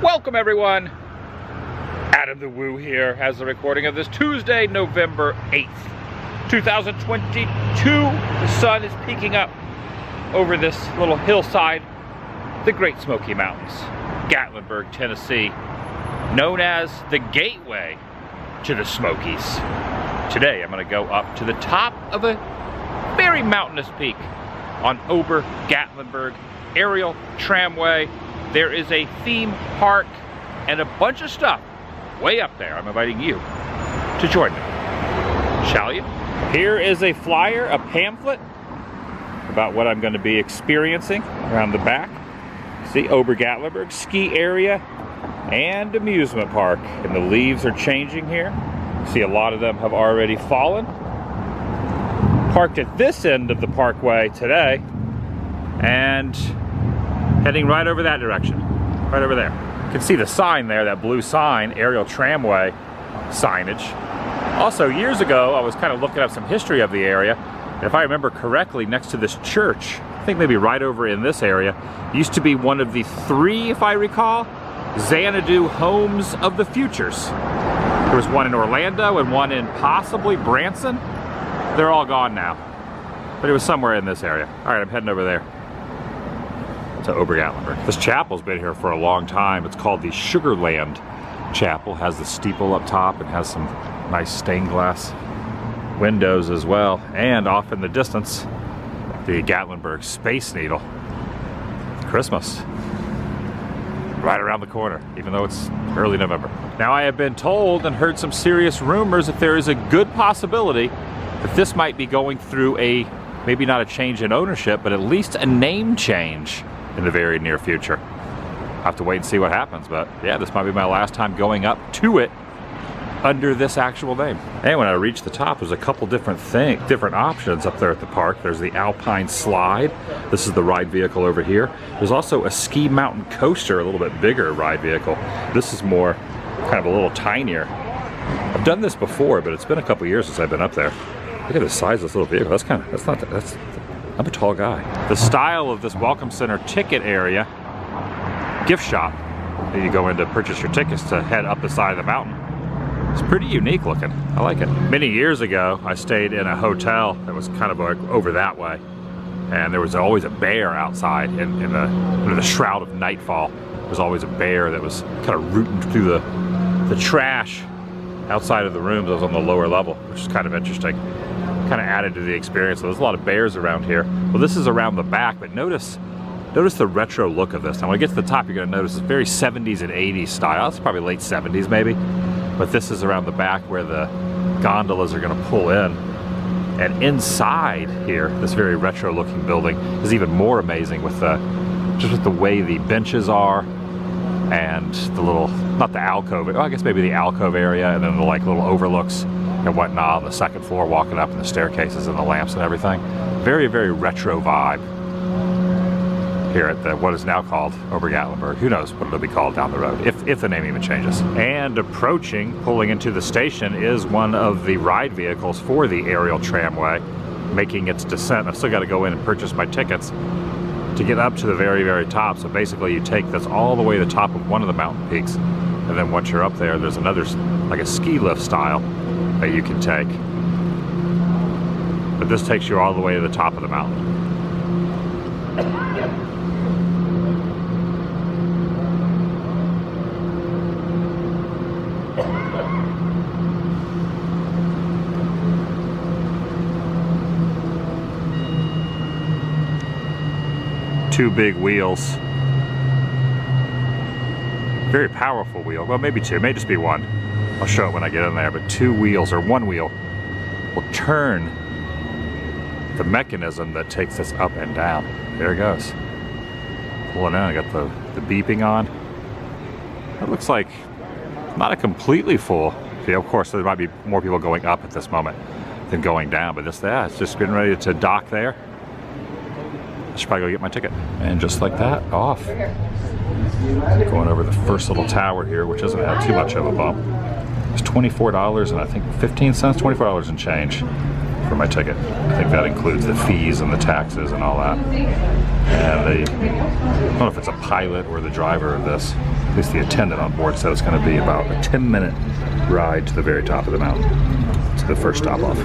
Welcome everyone. Adam the Woo here as the recording of this Tuesday, November 8th, 2022. The sun is peeking up over this little hillside, the Great Smoky Mountains, Gatlinburg, Tennessee, known as the gateway to the Smokies. Today I'm going to go up to the top of a very mountainous peak on Ober Gatlinburg aerial tramway. There is a theme park and a bunch of stuff way up there. I'm inviting you to join me. Shall you? Here is a flyer, a pamphlet about what I'm going to be experiencing around the back. See, Ober Gatlinburg ski area and amusement park. And the leaves are changing here. See, a lot of them have already fallen. Parked at this end of the parkway today and heading right over that direction, right over there. You can see the sign there, that blue sign, aerial tramway signage. Also, years ago, I was kind of looking up some history of the area. And if I remember correctly, next to this church, I think maybe right over in this area, used to be one of the three, if I recall, Xanadu homes of the futures. There was one in Orlando and one in possibly Branson. They're all gone now. But it was somewhere in this area. All right, I'm heading over there to Ober Gatlinburg. This chapel's been here for a long time. It's called the Sugarland Chapel. Has the steeple up top and has some nice stained glass windows as well. And off in the distance, the Gatlinburg Space Needle. Christmas. Right around the corner, even though it's early November. Now, I have been told and heard some serious rumors that there is a good possibility that this might be going through a, maybe not a change in ownership, but at least a name change in the very near future. I'll have to wait and see what happens, but yeah, this might be my last time going up to it under this actual name. And when I reached the top, there's a couple different options up there at the park. There's the Alpine Slide. This is the ride vehicle over here. There's also a ski mountain coaster, a little bit bigger ride vehicle. This is more kind of a little tinier. I've done this before, but it's been a couple years since I've been up there. Look at the size of this little vehicle. I'm a tall guy. The style of this Welcome Center ticket area, gift shop, that you go in to purchase your tickets to head up the side of the mountain. It's pretty unique looking. I like it. Many years ago, I stayed in a hotel that was kind of over that way. And there was always a bear outside under the shroud of nightfall. There was always a bear that was kind of rooting through the trash outside of the rooms. I was on the lower level, which is kind of interesting. Kind of added to the experience. So there's a lot of bears around here. Well, this is around the back, but notice the retro look of this. Now, when I get to the top, you're going to notice it's very 70s and 80s style. It's probably late 70s maybe. But this is around the back where the gondolas are going to pull in. And inside here, this very retro looking building is even more amazing with the way the benches are and the little, not the alcove, well, I guess maybe the alcove area, and then the like little overlooks and whatnot on the second floor, walking up, and the staircases and the lamps and everything. Very, very retro vibe here at what is now called Ober Gatlinburg. Who knows what it'll be called down the road, if the name even changes. And approaching, pulling into the station, is one of the ride vehicles for the aerial tramway, making its descent. I've still got to go in and purchase my tickets to get up to the very, very top. So basically you take this all the way to the top of one of the mountain peaks, and then once you're up there, there's another, like a ski lift style, that you can take. But this takes you all the way to the top of the mountain. Two big wheels. Very powerful wheel. Well, maybe two, it may just be one. I'll show it when I get in there, but two wheels, or one wheel, will turn the mechanism that takes this up and down. There it goes. Pulling in, I got the beeping on. It looks like not a completely full. See, of course, there might be more people going up at this moment than going down, but it's just getting ready to dock there. I should probably go get my ticket. And just like that, off. Going over the first little tower here, which doesn't have too much of a bump. It's $24 and I think 15 cents, $24 and change for my ticket. I think that includes the fees and the taxes and all that. And I don't know if it's a pilot or the driver of this, at least the attendant on board said it's going to be about a 10-minute ride to the very top of the mountain, to the first stop off.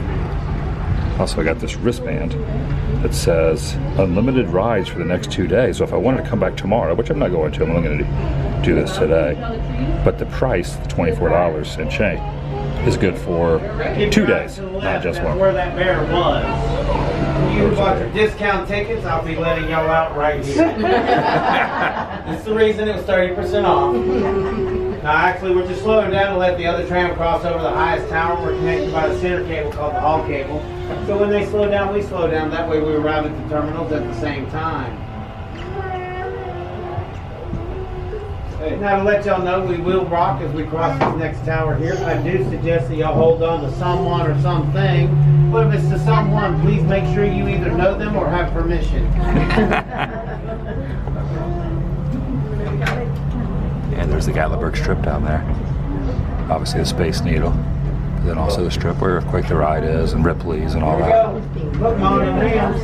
Also, I got this wristband that says unlimited rides for the next 2 days. So if I wanted to come back tomorrow, which I'm not going to, I'm only going to do this today, but the price, the $24 and change, is good for 2 days, not just one. Where that bear was. You bought your discount tickets, I'll be letting y'all out right here. That's the reason it was 30% off. Now actually we're just slowing down to let the other tram cross over the highest tower. We're connected by the center cable called the hall cable. So when they slow down, we slow down. That way we arrive at the terminals at the same time. Now to let y'all know, we will rock as we cross this next tower here. I do suggest that y'all hold on to someone or something. But if it's to someone, please make sure you either know them or have permission. And there's the Gatlinburg Strip down there. Obviously the Space Needle. But then also the strip where Earthquake the Ride is and Ripley's and all that. Look, Mom and Liam.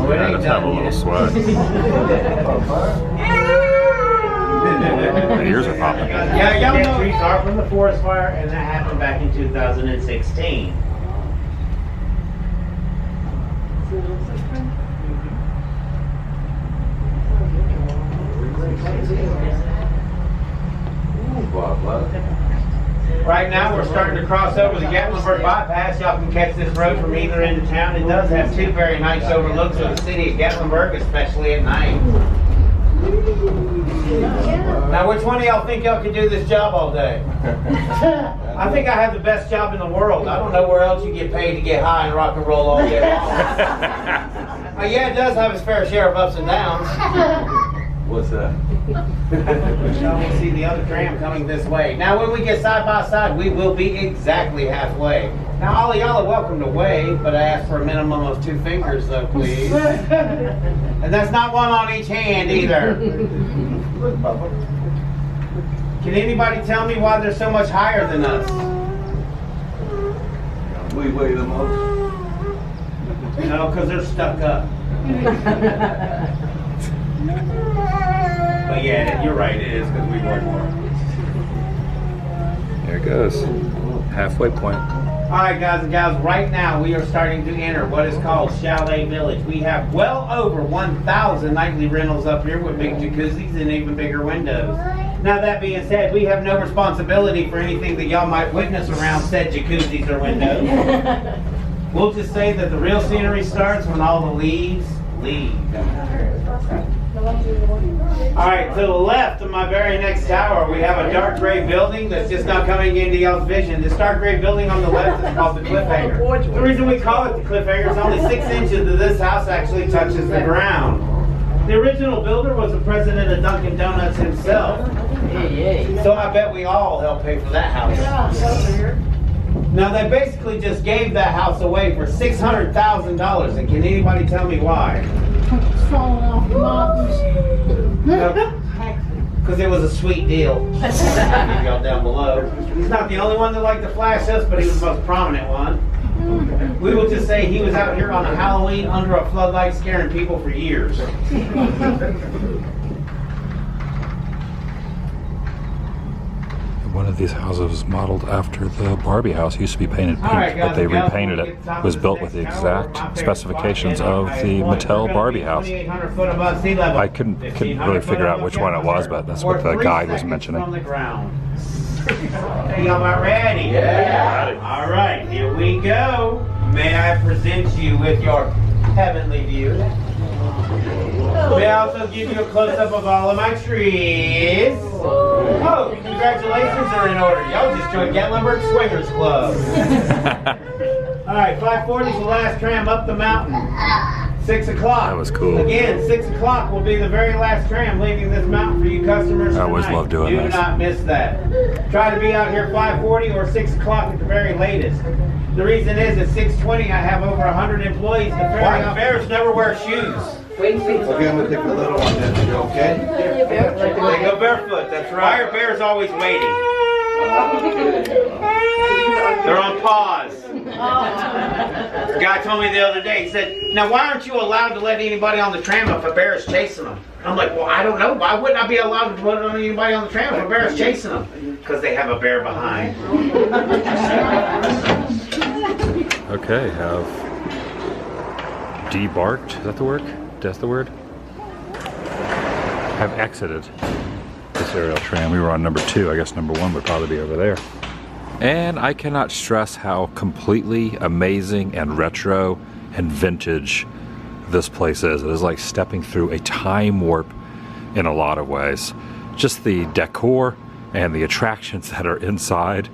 Yeah, just have a little sweat. The ears are popping. Yeah, y'all know trees are from the forest fire, and that happened back in 2016. Right now we're starting to cross over the Gatlinburg bypass. Y'all can catch this road from either end of town. It does have two very nice overlooks of the city of Gatlinburg, especially at night. Now which one of y'all think y'all could do this job all day? I think I have the best job in the world. I don't know where else you get paid to get high and rock and roll all day long. Yeah, it does have its fair share of ups and downs. What's that? Y'all will see the other tram coming this way. Now when we get side by side, we will be exactly halfway. Now all of y'all are welcome to wave, but I ask for a minimum of 2 fingers though, please. And that's not one on each hand either. Can anybody tell me why they're so much higher than us? We weigh them up. No, because they're stuck up. But yeah, you're right, it is because we work more. There it goes. Halfway point. Alright guys and gals, right now we are starting to enter what is called Chalet Village. We have well over 1,000 nightly rentals up here with big jacuzzis and even bigger windows. Now that being said, we have no responsibility for anything that y'all might witness around said jacuzzis or windows. We'll just say that the real scenery starts when all the leaves leave. Alright, to the left of my very next tower, we have a dark gray building that's just now coming into y'all's vision. This dark gray building on the left is called the Cliffhanger. The reason we call it the Cliffhanger is only 6 inches of this house actually touches the ground. The original builder was the president of Dunkin' Donuts himself. So I bet we all helped pay for that house. Now they basically just gave that house away for $600,000, and can anybody tell me why? It's falling off the mountains. Because it was a sweet deal. Y'all down below. He's not the only one that liked to flash us, but he was the most prominent one. We will just say he was out here on a Halloween under a floodlight scaring people for years. One of these houses was modeled after the Barbie house. It used to be painted pink, but they repainted it. It was built with the exact specifications of the Mattel Barbie house. I couldn't really figure out which one it was, but that's what the guide was mentioning. Hey, y'all about ready? Yeah. All right, here we go. May I present you with your heavenly view? May I also give you a close-up of all of my trees? Oh, congratulations are in order. Y'all just joined Gatlinburg Swingers Club. All right, 540 is the last tram up the mountain. 6 o'clock. That was cool. Again, 6 o'clock will be the very last tram leaving this mountain for you customers. I always tonight. love doing Do this. not miss that. Try to be out here 5:40 or 6 o'clock at the very latest. The reason is at 6:20 I have over 100 employees to ferry out. Bears never wear shoes. Okay, I'm gonna take the little one then, you okay? They go barefoot, that's right. Why are bears always waiting? They're on pause. The guy told me the other day, he said, now why aren't you allowed to let anybody on the tram if a bear is chasing them? I'm like, well, I don't know. Why wouldn't I be allowed to put anybody on the tram if a bear is chasing them? Because they have a bear behind. Okay, have debarked, is that the word? That's the word? Have exited this aerial tram. We were on number 2. I guess number 1 would probably be over there. And I cannot stress how completely amazing and retro and vintage this place is. It is like stepping through a time warp in a lot of ways. Just the decor and the attractions that are inside,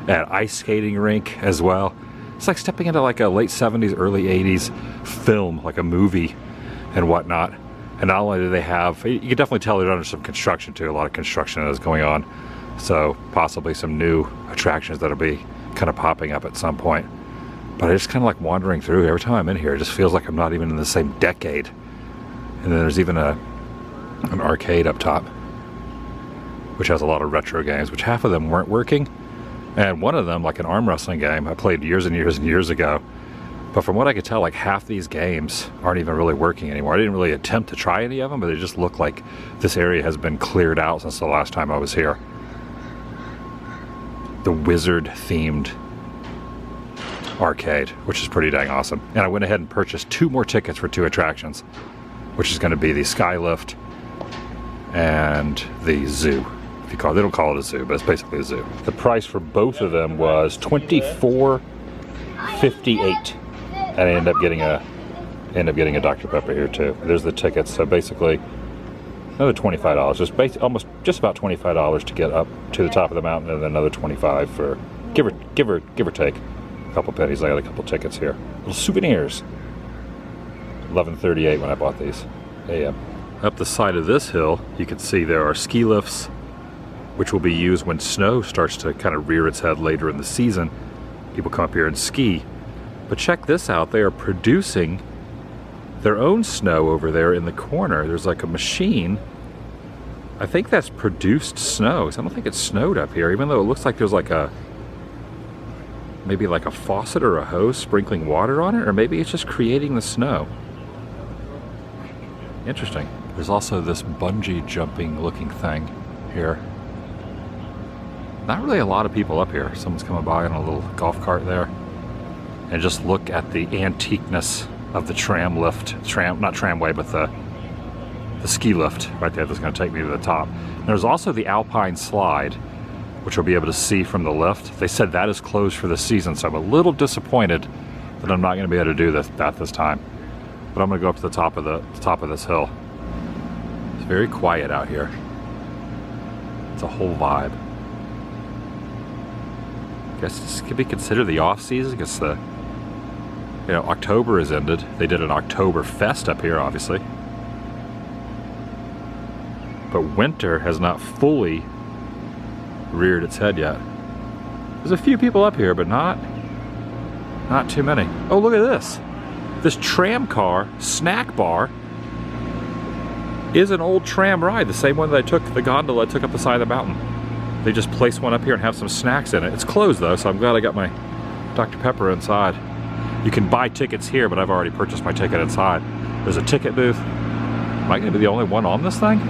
an ice skating rink as well. It's like stepping into like a late 70s, early 80s film, like a movie and whatnot. And not only do they have, you can definitely tell they're under some construction too, a lot of construction is going on. So possibly some new attractions that'll be kind of popping up at some point. But I just kind of like wandering through. Every time I'm in here, it just feels like I'm not even in the same decade. And then there's even an arcade up top, which has a lot of retro games, which half of them weren't working. And one of them, like an arm wrestling game, I played years and years and years ago. But from what I could tell, like half these games aren't even really working anymore. I didn't really attempt to try any of them, but they just look like this area has been cleared out since the last time I was here. The wizard-themed arcade, which is pretty dang awesome. And I went ahead and purchased 2 more tickets for 2 attractions, which is going to be the Skylift and the zoo. If you call it, they don't call it a zoo, but it's basically a zoo. The price for both of them was $24.58. And I ended up getting a Dr. Pepper here too. There's the tickets. So basically, another $25. Just about $25 to get up to the top of the mountain, and then another $25 for give or take a couple pennies. I got a couple tickets here. Little souvenirs. $11.38 when I bought these. AM. Up the side of this hill, you can see there are ski lifts, which will be used when snow starts to kind of rear its head later in the season. People come up here and ski. But check this out, they are producing their own snow over there in the corner. There's like a machine. I think that's produced snow. I don't think it's snowed up here, even though it looks like there's like maybe like a faucet or a hose sprinkling water on it, or maybe it's just creating the snow. Interesting. There's also this bungee jumping looking thing here. Not really a lot of people up here. Someone's coming by on a little golf cart there. And just look at the antiqueness of the tram lift. Not tramway, but the ski lift right there that's going to take me to the top. And there's also the Alpine slide, which we'll be able to see from the lift. They said that is closed for the season, so I'm a little disappointed that I'm not going to be able to do that this time. But I'm going to go up to the top of this hill. It's very quiet out here. It's a whole vibe. I guess this could be considered the off season. I guess October has ended. They did an October Fest up here, obviously. But winter has not fully reared its head yet. There's a few people up here, but not too many. Oh, look at this. This tram car snack bar is an old tram ride, the same one that I took, the gondola I took up the side of the mountain. They just place one up here and have some snacks in it. It's closed though, so I'm glad I got my Dr. Pepper inside. You can buy tickets here, but I've already purchased my ticket inside. There's a ticket booth. Am I going to be the only one on this thing?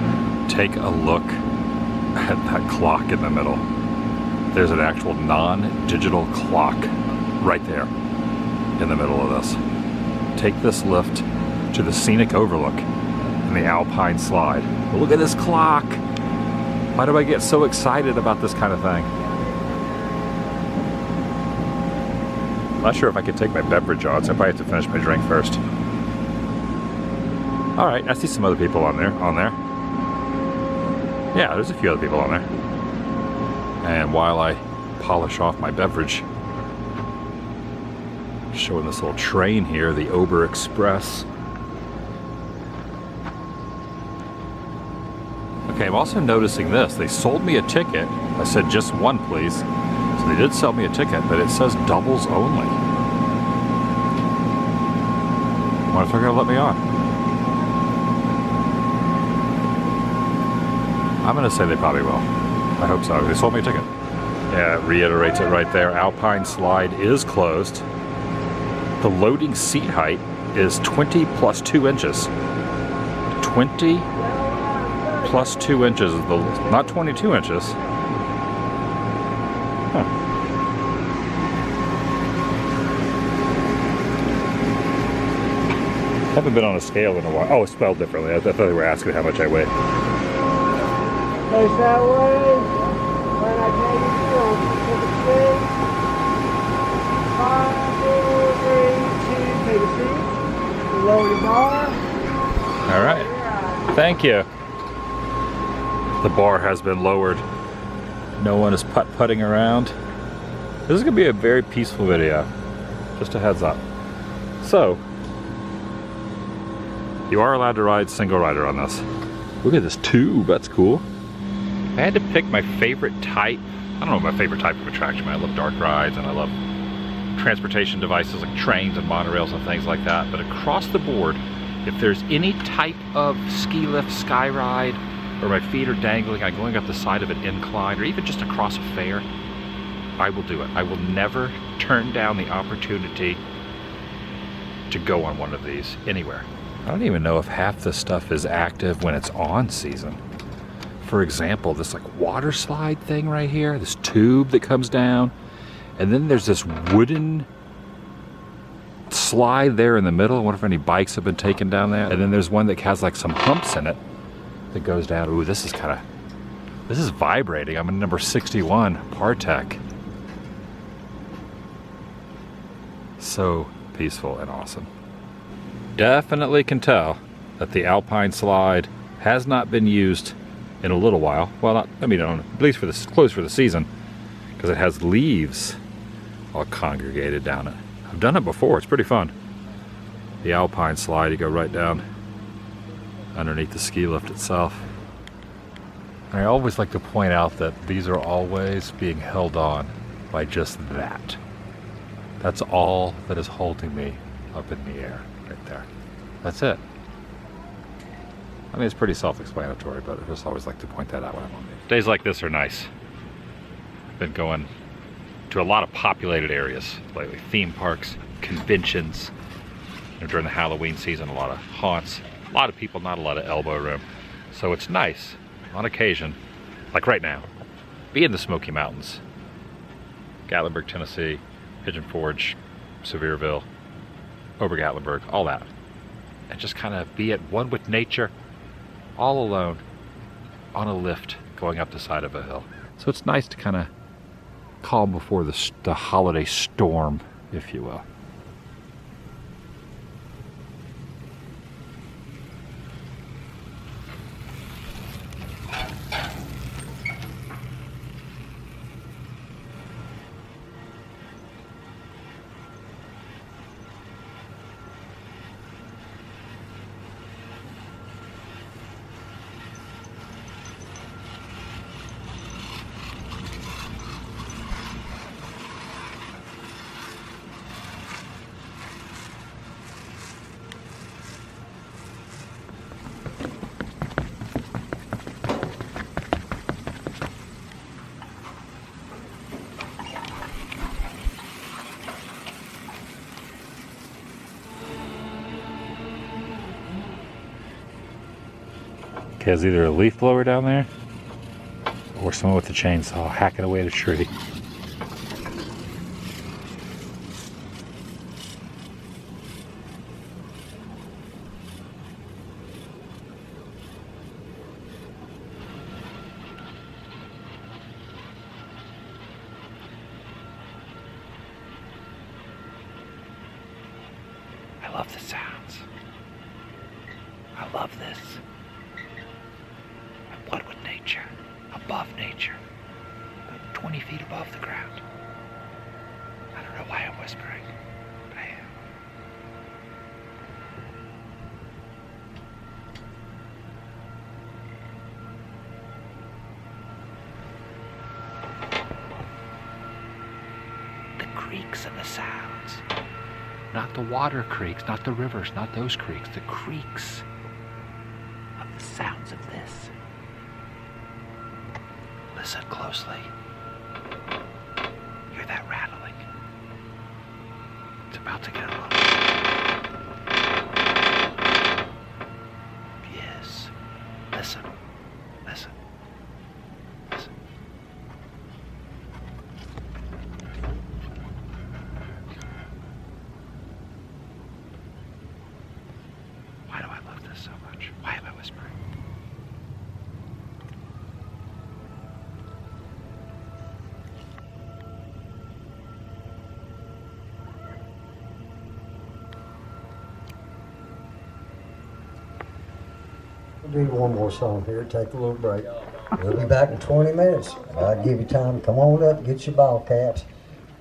Take a look at that clock in the middle. There's an actual non-digital clock right there in the middle of this. Take this lift to the scenic overlook in the Alpine slide. But look at this clock. Why do I get so excited about this kind of thing? I'm not sure if I can take my beverage on, so I probably have to finish my drink first. Alright, I see some other people on there. Yeah, there's a few other people on there. And while I polish off my beverage, showing this little train here, the Ober Express. Okay, I'm also noticing this. They sold me a ticket. I said just one, please. So they did sell me a ticket, but it says doubles only. I wonder if they're gonna let me on. I'm gonna say they probably will. I hope so. They sold me a ticket. Yeah, it reiterates it right there. Alpine slide is closed. The loading seat height is 20 plus 2 inches. 20 plus 2 inches, not 22 inches. Huh. Haven't been on a scale in a while. Oh, it's spelled differently. I thought they were asking how much I weigh. Face that way. When I take it through, take a seat. 5, 4, 3, 2, take a seat. Lower the bar. All right. Thank you. The bar has been lowered. No one is putt-putting around. This is gonna be a very peaceful video. Just a heads up. So, you are allowed to ride single rider on this. Look at this tube, that's cool. If I had to pick my favorite type, I don't know my favorite type of attraction, but I love dark rides and I love transportation devices like trains and monorails and things like that. But across the board, if there's any type of ski lift, sky ride, or my feet are dangling, I'm going up the side of an incline, or even just across a fair, I will do it. I will never turn down the opportunity to go on one of these anywhere. I don't even know if half this stuff is active when it's on season. For example, this like water slide thing right here, this tube that comes down, and then there's this wooden slide there in the middle. I wonder if any bikes have been taken down there. And then there's one that has like some humps in it that goes down. Ooh, this is vibrating. I'm in number 61, Partech. So peaceful and awesome. Definitely can tell that the Alpine slide has not been used in a little while. Well, not, I mean, at least closed for the season, because it has leaves all congregated down it. I've done it before, it's pretty fun. The Alpine slide, you go right down underneath the ski lift itself. I always like to point out that these are always being held on by just that. That's all that is holding me up in the air, right there. That's it. I mean, it's pretty self-explanatory, but I just always like to point that out when I'm on these. Days like this are nice. I've been going to a lot of populated areas lately. Theme parks, conventions. You know, during the Halloween season, a lot of haunts. A lot of people, not a lot of elbow room. So it's nice, on occasion, like right now, be in the Smoky Mountains. Gatlinburg, Tennessee, Pigeon Forge, Sevierville, Ober Gatlinburg, all that. And just kind of be at one with nature, all alone, on a lift, going up the side of a hill. So it's nice to kind of calm before the holiday storm, if you will. Okay, there's either a leaf blower down there or someone with a chainsaw hacking away at a tree. I love the sounds. I love this. I'm one with nature, above nature, about 20 feet above the ground. I don't know why I'm whispering, but I am. creeks and the sounds. Not the water creeks, not the rivers, not those creeks, the creeks of the sounds of this. Listen closely. Hear that rattling? It's about to get a little. Yes. Listen. Listen. Listen. Why do I love this so much? Why am I whispering? We'll do one more song here, take a little break. We'll be back in 20 minutes. I'll give you time to come on up, get your ball caps,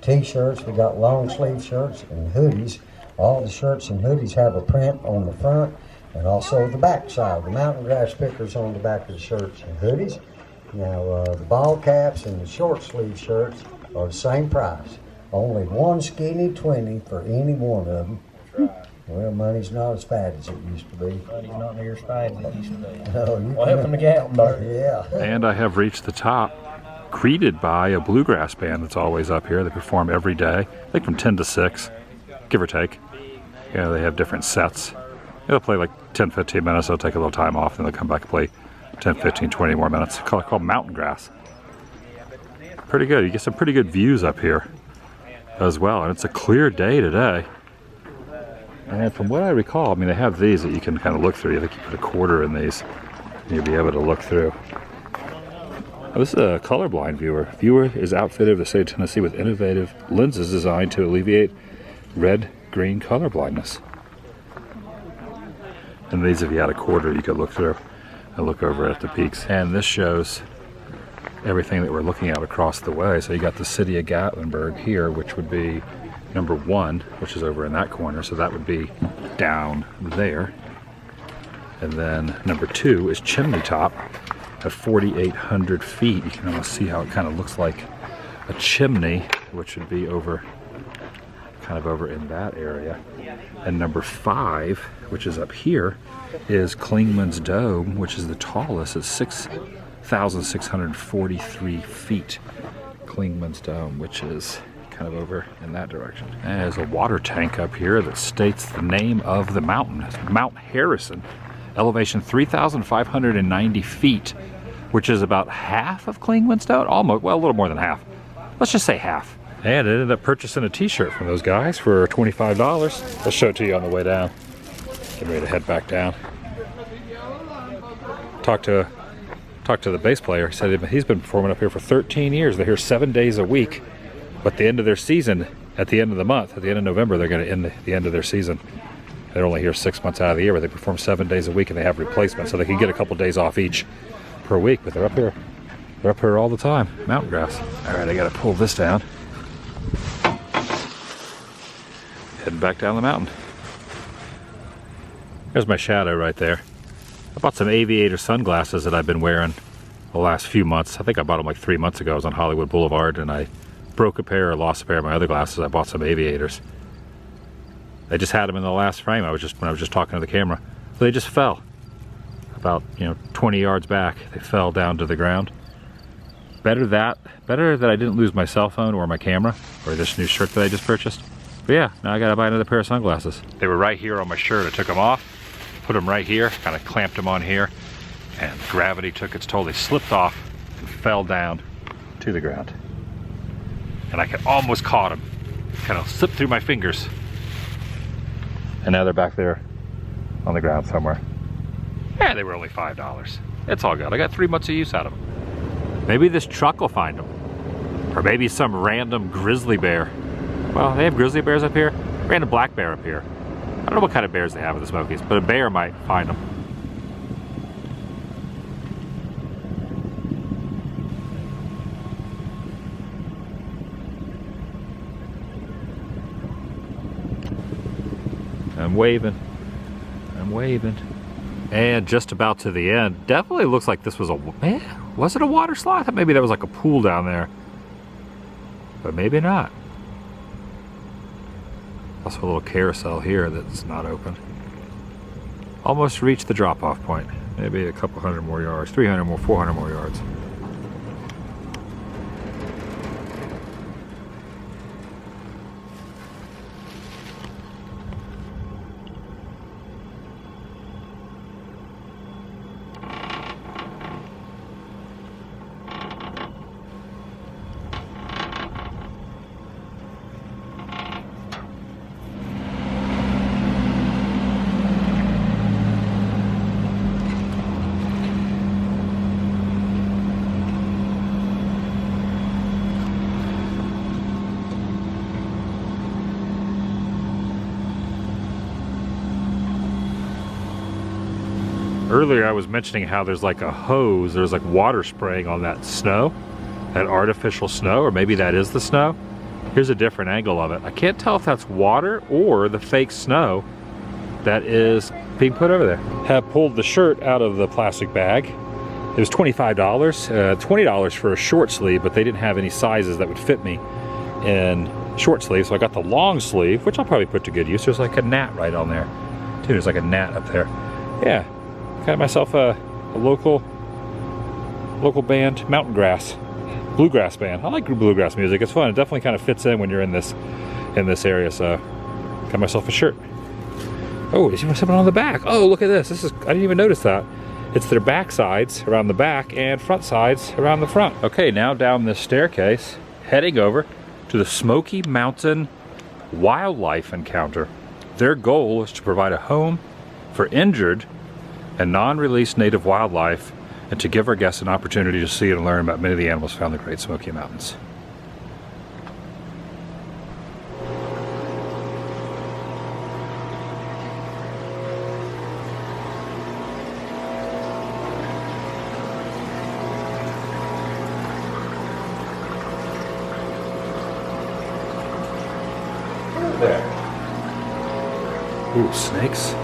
t-shirts. We got long sleeve shirts and hoodies. All the shirts and hoodies have a print on the front and also the back side. The mountain grass stickers on the back of the shirts and hoodies. Now the ball caps and the short sleeve shirts are the same price. Only one skinny 20 for any one of them. Well, money's not as fat as it used to be. Money's not near as fat as it used to be. No, Well, helping the gallon, though. yeah. And I have reached the top, greeted by a bluegrass band that's always up here. They perform every day, I think from 10 to 6, give or take. You know, they have different sets. They'll play like 10, 15 minutes, they'll take a little time off, and they'll come back and play 10, 15, 20 more minutes. It's called Mountain Grass. Pretty good. You get some pretty good views up here as well, and it's a clear day today. And from what I recall, I mean, they have these that you can kind of look through. I think you put a quarter in these, and you'll be able to look through. Oh, this is a colorblind viewer. Viewer is outfitted with the state of Tennessee with innovative lenses designed to alleviate red-green color blindness. And these, if you had a quarter, you could look through and look over at the peaks. And this shows everything that we're looking at across the way. So you got the city of Gatlinburg here, which would be number 1, which is over in that corner, so that would be down there. And then number 2 is Chimney Top at 4,800 feet. You can almost see how it kind of looks like a chimney, which would be over, kind of over in that area. And number 5, which is up here, is Clingman's Dome, which is the tallest. It's 6,643 feet. Clingman's Dome, which is kind of over in that direction. And there's a water tank up here that states the name of the mountain. It's Mount Harrison, elevation 3,590 feet, which is about half of Clingman's Dome. Almost, well, a little more than half. Let's just say half. And I ended up purchasing a t-shirt from those guys for $25. I'll show it to you on the way down. Getting ready to head back down. Talked to the bass player. He said he's been performing up here for 13 years. They're here 7 days a week. But the end of their season, at the end of the month, at the end of November, they're going to end the end of their season. They're only here 6 months out of the year, but they perform 7 days a week, and they have replacements, so they can get a couple days off each per week. But they're up here. They're up here all the time. Mountain grass. All right, I got to pull this down. Heading back down the mountain. There's my shadow right there. I bought some aviator sunglasses that I've been wearing the last few months. I think I bought them like 3 months ago. I was on Hollywood Boulevard, and I broke a pair or lost a pair of my other glasses. I bought some aviators. They just had them in the last frame. when I was just talking to the camera. So they just fell about 20 yards back. They fell down to the ground. Better that I didn't lose my cell phone or my camera or this new shirt that I just purchased. But yeah, now I gotta buy another pair of sunglasses. They were right here on my shirt. I took them off, put them right here, kind of clamped them on here, and gravity took its toll. They slipped off and fell down to the ground. And I almost caught them. Kind of slipped through my fingers. And now they're back there on the ground somewhere. Yeah, they were only $5. It's all good. I got 3 months of use out of them. Maybe this truck will find them. Or maybe some random grizzly bear. Well, they have grizzly bears up here. Random black bear up here. I don't know what kind of bears they have in the Smokies, but a bear might find them. I'm waving. And just about to the end. Definitely looks like this was was it a water slide? I thought maybe that was like a pool down there. But maybe not. Also a little carousel here that's not open. Almost reached the drop-off point. Maybe a couple hundred more yards, 300 more, 400 more yards. Earlier I was mentioning how there's like a hose, there's like water spraying on that snow, that artificial snow, or maybe that is the snow. Here's a different angle of it. I can't tell if that's water or the fake snow that is being put over there. Have pulled the shirt out of the plastic bag. It was $25, $20 for a short sleeve, but they didn't have any sizes that would fit me in short sleeve, so I got the long sleeve, which I'll probably put to good use. There's like a gnat right on there. Dude, there's like a gnat up there. Yeah. Got myself a local band, mountain grass, bluegrass band. I like bluegrass music. It's fun. It definitely kind of fits in when you're in this area. So, got myself a shirt. Oh, there's something on the back. Oh, look at this. I didn't even notice that. It's their back sides around the back and front sides around the front. Okay, now down this staircase, heading over to the Smoky Mountain Wildlife Encounter. Their goal is to provide a home for injured and non-released native wildlife, and to give our guests an opportunity to see and learn about many of the animals found in the Great Smoky Mountains. There. Ooh, snakes.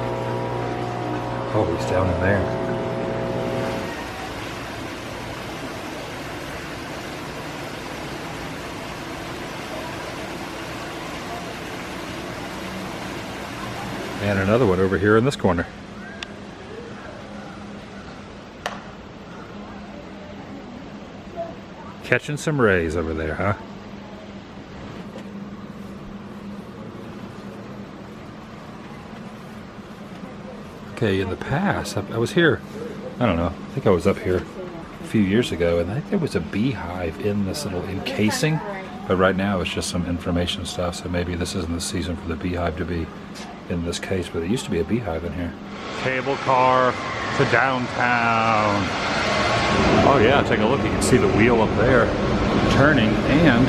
Oh, he's down in there. And another one over here in this corner. Catching some rays over there, huh? Okay, in the past, I was here, I don't know, I think I was up here a few years ago, and I think there was a beehive in this little encasing, but right now it's just some information stuff, so maybe this isn't the season for the beehive to be in this case, but there used to be a beehive in here. Cable car to downtown. Oh yeah, take a look, you can see the wheel up there turning, and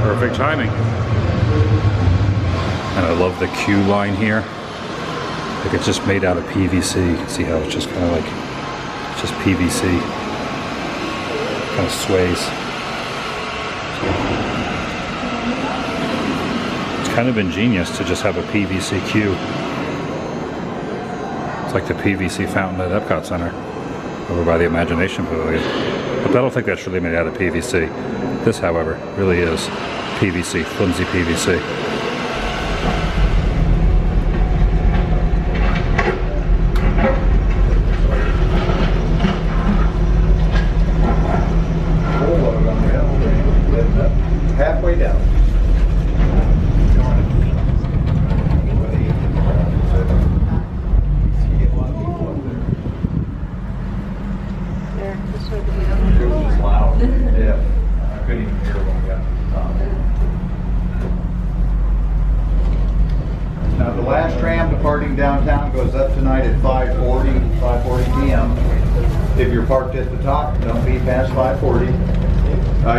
perfect timing. And I love the queue line here. Like it's just made out of PVC. You can see how it's just kind of like, it's just PVC. Kind of sways. It's kind of ingenious to just have a PVC queue. It's like the PVC fountain at Epcot Center over by the Imagination Pavilion. But I don't think that's really made out of PVC. This, however, really is PVC, flimsy PVC. Halfway down. It was just loud. Yeah. I couldn't even hear when we got to the top. Now the last tram departing downtown goes up tonight at 5:40 p.m. If you're parked at the top, don't be past 5:40.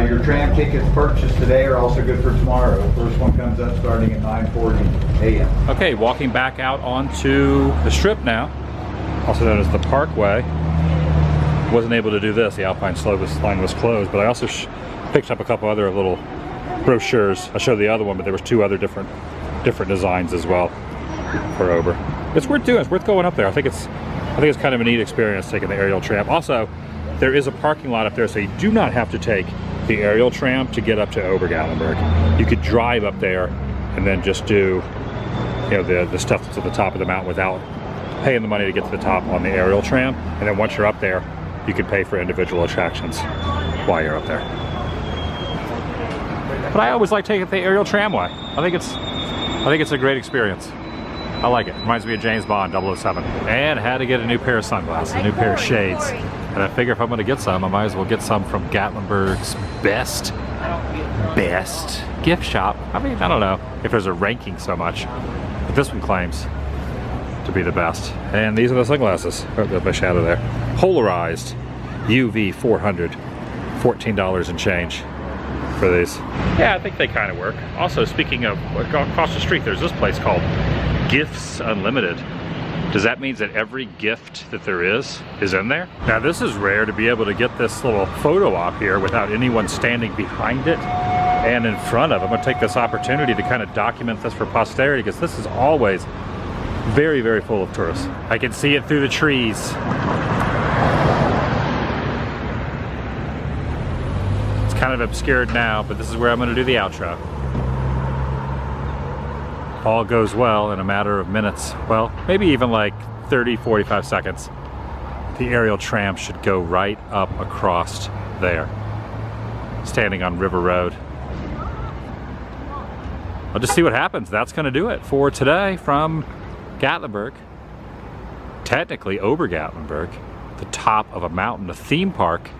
Your tram tickets purchased today are also good for tomorrow. First one comes up starting at 9:40 a.m. Okay, walking back out onto the strip now, also known as the Parkway. Wasn't able to do this, the Alpine Slopes line was closed, but I also picked up a couple other little brochures. I showed the other one, but there was two other different designs as well for Ober. It's worth doing, it's worth going up there. I think it's I think it's kind of a neat experience taking the aerial tram. Also, there is a parking lot up there, so you do not have to take the aerial tram to get up to Ober Gatlinburg. You could drive up there and then just do, you know, the stuff that's at the top of the mountain without paying the money to get to the top on the aerial tram. And then once you're up there, you can pay for individual attractions while you're up there. But I always like taking the aerial tramway. I think it's a great experience. I like it. Reminds me of James Bond 007. And had to get a new pair of sunglasses, a new pair of shades. And I figure if I'm gonna get some, I might as well get some from Gatlinburg's best gift shop. I mean, I don't know if there's a ranking so much, but this one claims to be the best. And these are the sunglasses. Oh, there's my shadow there. Polarized UV 400, $14 and change for these. Yeah, I think they kind of work. Also, speaking of, across the street, there's this place called Gifts Unlimited. Does that mean that every gift that there is in there? Now, this is rare to be able to get this little photo op here without anyone standing behind it and in front of it. I'm gonna take this opportunity to kind of document this for posterity, because this is always very, very full of tourists. I can see it through the trees. It's kind of obscured now, but this is where I'm gonna do the outro. If all goes well in a matter of minutes, well, maybe even like 30, 45 seconds, the aerial tram should go right up across there, standing on River Road. I'll just see what happens. That's gonna do it for today from Gatlinburg. Technically Ober Gatlinburg, the top of a mountain, a theme park,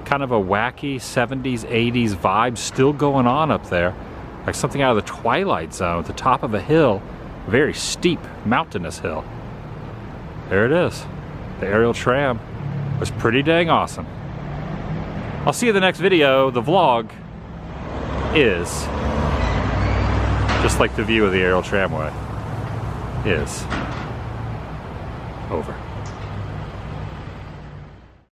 kind of a wacky 70s, 80s vibe still going on up there. Like something out of the Twilight Zone at the top of a hill, a very steep, mountainous hill. There it is. The aerial tram was pretty dang awesome. I'll see you in the next video. The vlog is, just like the view of the aerial tramway, is over.